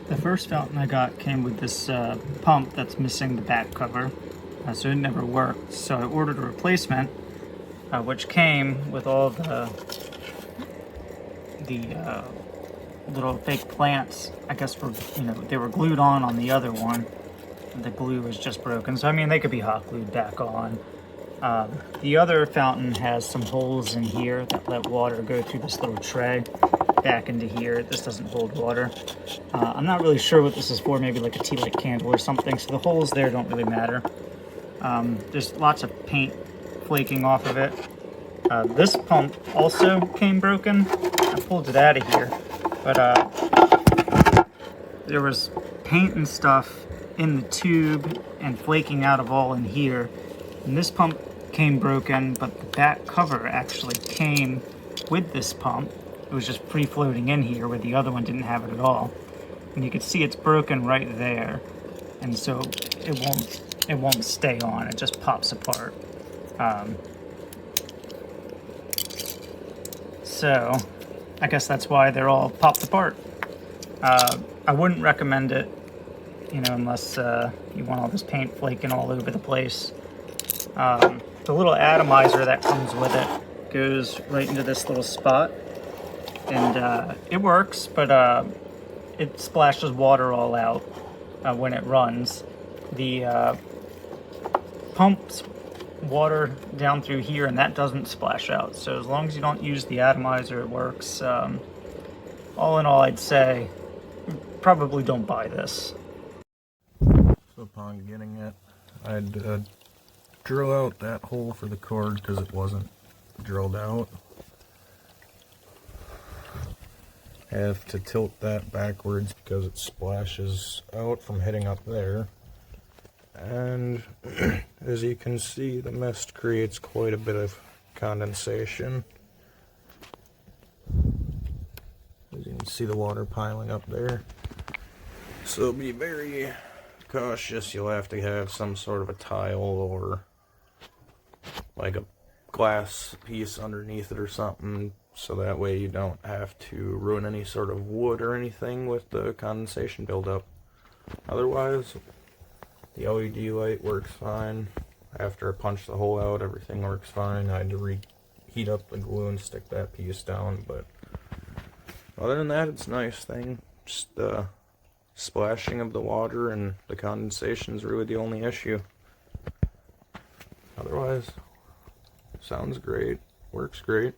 The first fountain I got came with this pump that's missing the back cover, so it never worked. So I ordered a replacement, which came with all the little fake plants. I guess they were glued on the other one. And the glue was just broken, so I mean they could be hot glued back on. The other fountain has some holes in here that let water go through this little tray back into here. This doesn't hold water. I'm not really sure what this is for, maybe like a tea light candle or something, so the holes there don't really matter. There's lots of paint flaking off of it. This pump also came broken. I pulled it out of here, but there was paint and stuff in the tube and flaking out of all in here. And this pump came broken, but the back cover actually came with this pump. It was just free floating in here where the other one didn't have it at all. And you can see it's broken right there. And so it won't stay on, it just pops apart. So I guess that's why they're all popped apart. I wouldn't recommend it, unless you want all this paint flaking all over the place. The little atomizer that comes with it goes right into this little spot, and it works, but it splashes water all out when it runs. The pumps water down through here, and that doesn't splash out. So as long as you don't use the atomizer, it works. All in all, I'd say probably don't buy this. So upon getting it, I'd drill out that hole for the cord because it wasn't drilled out. Have to tilt that backwards because it splashes out from hitting up there. And as you can see, the mist creates quite a bit of condensation. As you can see, the water piling up there. So be very cautious. You'll have to have some sort of a tile or like a glass piece underneath it or something, so that way you don't have to ruin any sort of wood or anything with the condensation buildup. Otherwise, the LED light works fine. After I punched the hole out, everything works fine. I had to reheat up the glue and stick that piece down, but other than that, it's a nice thing. Just the splashing of the water and the condensation is really the only issue. Otherwise, sounds great, works great.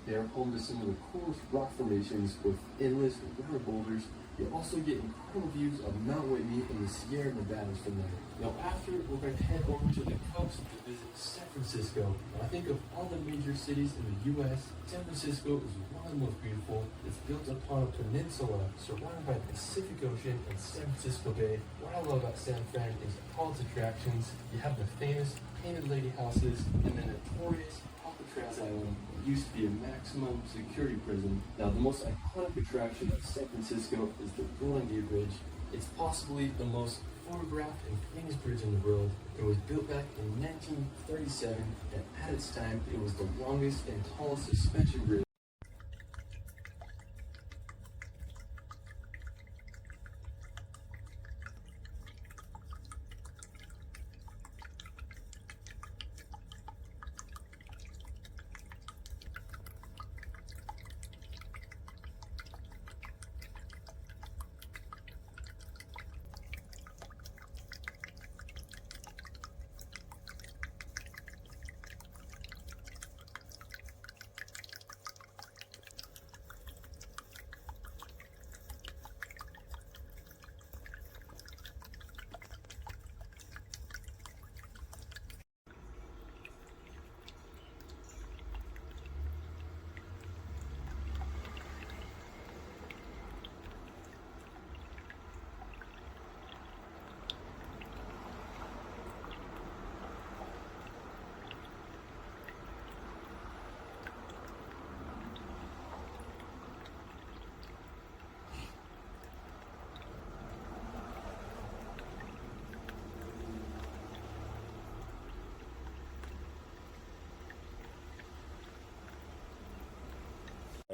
They are home to some of the coolest rock formations with endless river boulders. You'll also get incredible views of Mount Whitney and the Sierra Nevadas from there. Now after, we're going to head over to the coast to visit San Francisco. Now, I think of all the major cities in the U.S., San Francisco is one of the most beautiful. It's built upon a peninsula surrounded by the Pacific Ocean and San Francisco Bay. What I love about San Fran is all its attractions. You have the famous Painted Lady houses and the notorious Alcatraz Island. Used to be a maximum security prison. Now, the most iconic attraction of San Francisco is the Golden Gate Bridge. It's possibly the most photographed and famous bridge in the world. It was built back in 1937, and at its time, it was the longest and tallest suspension bridge.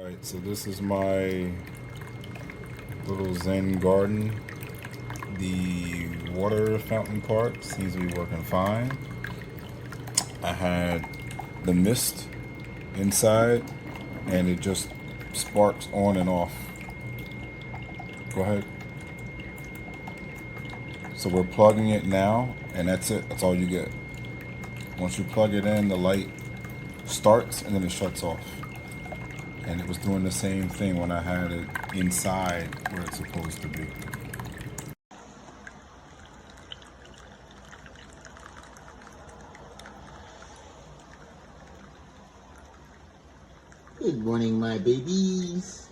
Alright, so this is my little Zen garden. The water fountain part seems to be working fine. I had the mist inside and it just sparks on and off. Go ahead. So we're plugging it now and that's it. That's all you get. Once you plug it in, the light starts and then it shuts off. And it was doing the same thing when I had it inside where it's supposed to be. Good morning, my babies.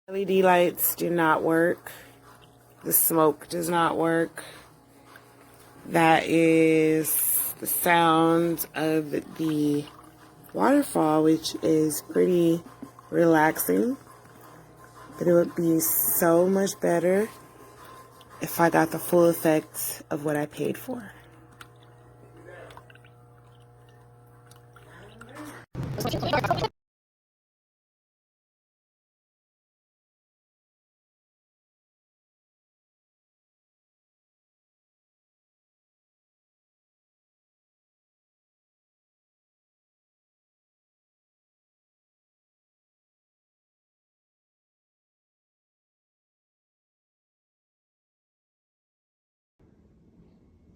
LED lights do not work. The smoke does not work. That is the sound of the waterfall, which is pretty relaxing. But it would be so much better if I got the full effect of what I paid for.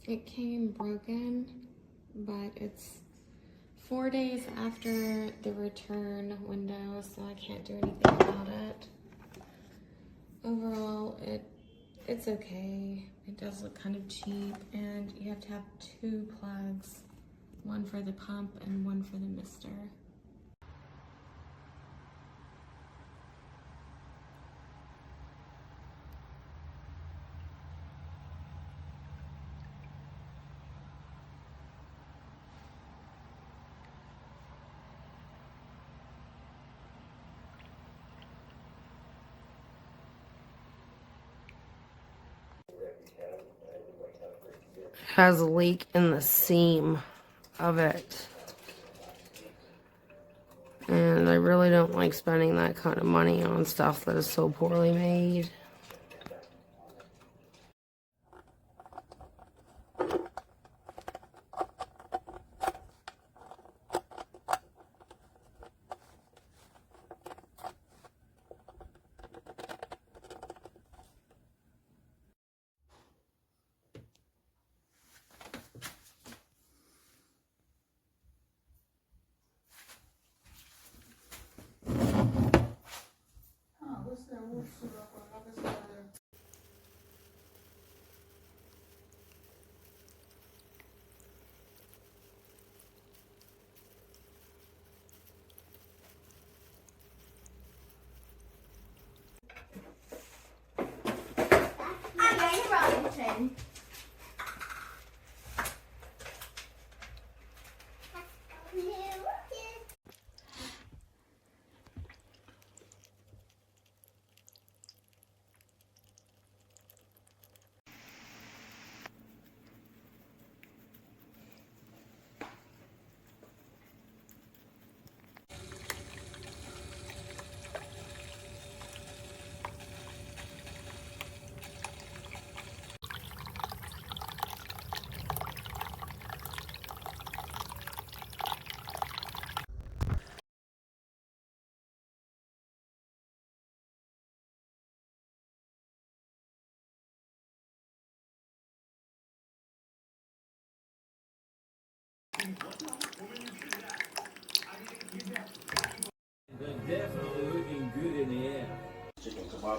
It came broken, but it's 4 days after the return window, so I can't do anything about it. Overall, it's okay. It does look kind of cheap, and you have to have 2 plugs, one for the pump and one for the mister. Has a leak in the seam of it. And I really don't like spending that kind of money on stuff that is so poorly made.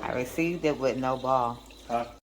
I received it with no ball.